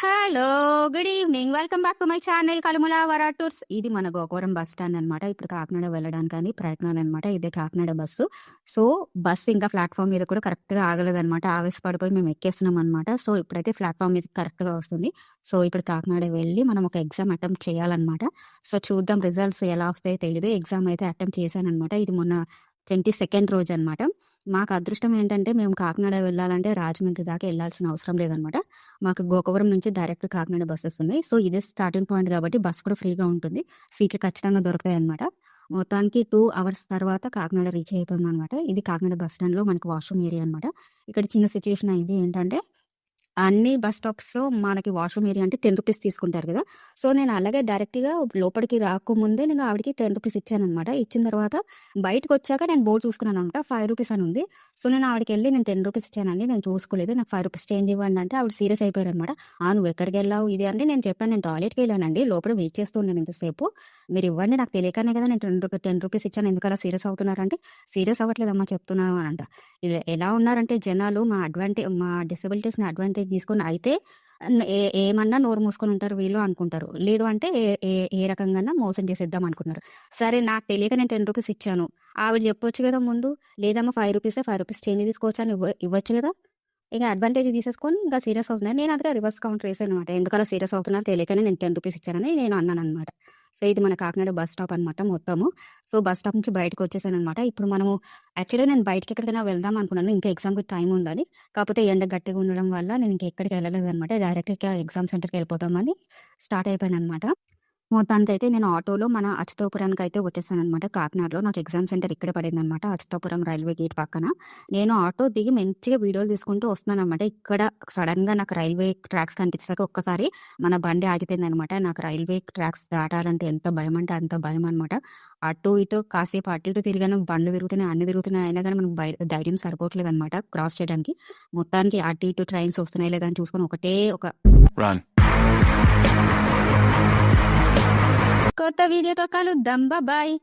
Hello! Good evening. Welcome back to my channel Kalumula Vara tours. ఇది మన Gokavaram bus stand అనమాట. ఇప్పుడు కాకినాడ వెళ్ళడానికని ప్రయత్నాలనమాట. ఇదే కాకినాడ బస్సు. సో, బస్సు ఇంకా ప్లాట్‌ఫామ్ మీద కూడా కరెక్ట్‌గా ఆగలేదనమాట. ఆవేశపడిపోయి మేము ఎక్కేస్తున్నాం అనమాట. సో, ఇప్పుడైతే ప్లాట్‌ఫామ్ మీదకి కరెక్ట్‌గా వస్తుంది. సో, ఇప్పుడు కాకినాడ వెళ్ళి మనం ఒక ఎగ్జామ్ అటెంప్ట్ చేయాలనమాట. సో, చూద్దాం రిజల్ట్స్ ఎలా వస్తాయో తెలీదు. ఎగ్జామ్ అయితే అటెంప్ట్ చేశాననమాట. ఇది మొన్న 22nd రోజనమాట. మాకు అదృష్టం ఏంటంటే మేము కాకినాడ వెళ్ళాలంటే రాజమండ్రి దాకా ఎళ్ళాల్సిన అవసరం లేదనమాట. మాకు గోకవరం నుంచి డైరెక్ట్ కాకినాడ బస్సెస్ ఉన్నాయి. సో, ఇదే స్టార్టింగ్ పాయింట్ కాబట్టి బస్ కూడా ఫ్రీగా ఉంటుంది. సీట్లు ఖచ్చితంగా దొరుకుతాయనమాట. మొత్తానికి 2 అవర్స్ తర్వాత కాకినాడ రీచ్ అయిపోయామనమాట. ఇది కాకినాడ బస్ స్టాండ్‌లో మనకి వాష్‌రూమ్ ఏరియా అనమాట. ఇక్కడ చిన్న సిట్యుయేషన్ అయింది ఏంటంటే అన్ని బస్ స్టాప్స్‌లో మనకి వాష్‌రూమ్ ఏరియా అంటే రూ. 10 తీసుకుంటారు కదా! సో, నేను అలాగే డైరెక్ట్‌గా లోపలికి రాకముందే నేను ఆవిడకి రూ. 10 ఇచ్చాననమాట. ఇచ్చిన తర్వాత బయటకొచ్చాక నేను బోర్డ్ చూసుకున్నాననమాట. రూ. 5 అని ఉంది. సో, నేను ఆవిడకెళ్ళి నేను రూ. 10 ఇచ్చానండి. నేను చూసుకోలేదు. నాకు రూ. 5 చేంజ్ ఇవ్వండి అంటే ఆవిడ సీరియస్ అయిపోయారనమాట. నువ్వెక్కడికెళ్ళావు ఇది అంటే నేను చెప్పాను నేను టాయిలెట్‌కెళ్ళానండి. లోపల వెయిట్ చేస్తూ ఉన్నాను ఇంతసేపు. మీరివ్వండి నాకు తెలియకనే కదా నేను రూ. 10 ఇచ్చాను. ఎందుకలా సీరియస్ అవుతున్నారంటే, సీరియస్ అవ్వట్లేదమ్మా చెప్తున్నాను అనంట. ఎలా ఉన్నారంటే జనాలు మా డిసెబిలిటీస్‌ని అడ్వాంటేజ్ తీసుకొని అయితే ఏమన్నా నోరు మూసుకొని ఉంటారు వీళ్ళు అనుకుంటారు. లేదు అంటే ఏ ఏ ఏ రకంగాన్నా మోసం చేసేద్దాం అనుకున్నారు. సరే నాకు తెలియక నేను రూ. 10 ఇచ్చాను. ఆవిడ చెప్పొచ్చు కదా ముందు. లేదమ్మా రూ. 5 చేంజ్ తీసుకోవచ్చా అని ఇవ్వచ్చు కదా! ఇక అడ్వాంటేజ్ తీసేసుకొని ఇంకా సీరియస్ అవుతున్నారు. నేను అందుకే రివర్స్ కౌంటర్ ఏసాననమాట. ఎందుకలా సీరియస్ అవుతున్నారు తెలియకనే నేను రూ. 10 ఇచ్చానని నేను అన్నాననమాట. సో, ఇది మన కాకినాడ బస్ స్టాప్ అనమాట మొత్తము. సో, బస్ స్టాప్ నుంచి బయటకొచ్చేసాననమాట. ఇప్పుడు మనము యాక్చువల్‌గా నేను బయటికెక్కడికైనా వెళ్దాం అనుకున్నాను. ఇంకా ఎగ్జామ్‌కి టైం ఉందని. కాకపోతే ఎండ గట్టిగా ఉండడం వల్ల నేను ఇంక ఎక్కడికి వెళ్ళలేదనమాట. డైరెక్ట్‌గా ఎగ్జామ్ సెంటర్‌కి వెళ్ళిపోదామని స్టార్ట్ అయిపోయాననమాట. మొత్తానికైతే నేను ఆటోలో మన అచ్యుతాపురానికైతే వచ్చేసాననమాట కాకినాడలో. నాకు ఎగ్జామ్ సెంటర్ ఇక్కడే పడిందనమాట. అచ్యుతాపురం రైల్వే గేట్ పక్కన. నేను ఆటో దిగి మంచిగా వీడియోలు తీసుకుంటూ వస్తున్నాననమాట. ఇక్కడ సడెన్‌గా నాకు రైల్వే ట్రాక్స్ కనిపించాక ఒక్కసారి మన బండి ఆగిపోయిందనమాట. నాకు రైల్వే ట్రాక్స్ దాటాలంటే ఎంత భయమంటే అంత భయమనమాట. అటు ఇటు కాసేపు అటు ఇటు తిరిగాను. బండ్లు తిరుగుతున్నాయి, అన్ని తిరుగుతున్నాయి. అయినా గానీ మనకు ధైర్యం సరిపోవట్లేదనమాట క్రాస్ చేయడానికి. మొత్తానికి అటు ఇటు ట్రైన్స్ వస్తున్నాయో లేదో అని చూసుకొని ఒకటే ఒక Run. కొత్త వీడియోతో కలుద్దాం. బాయ్.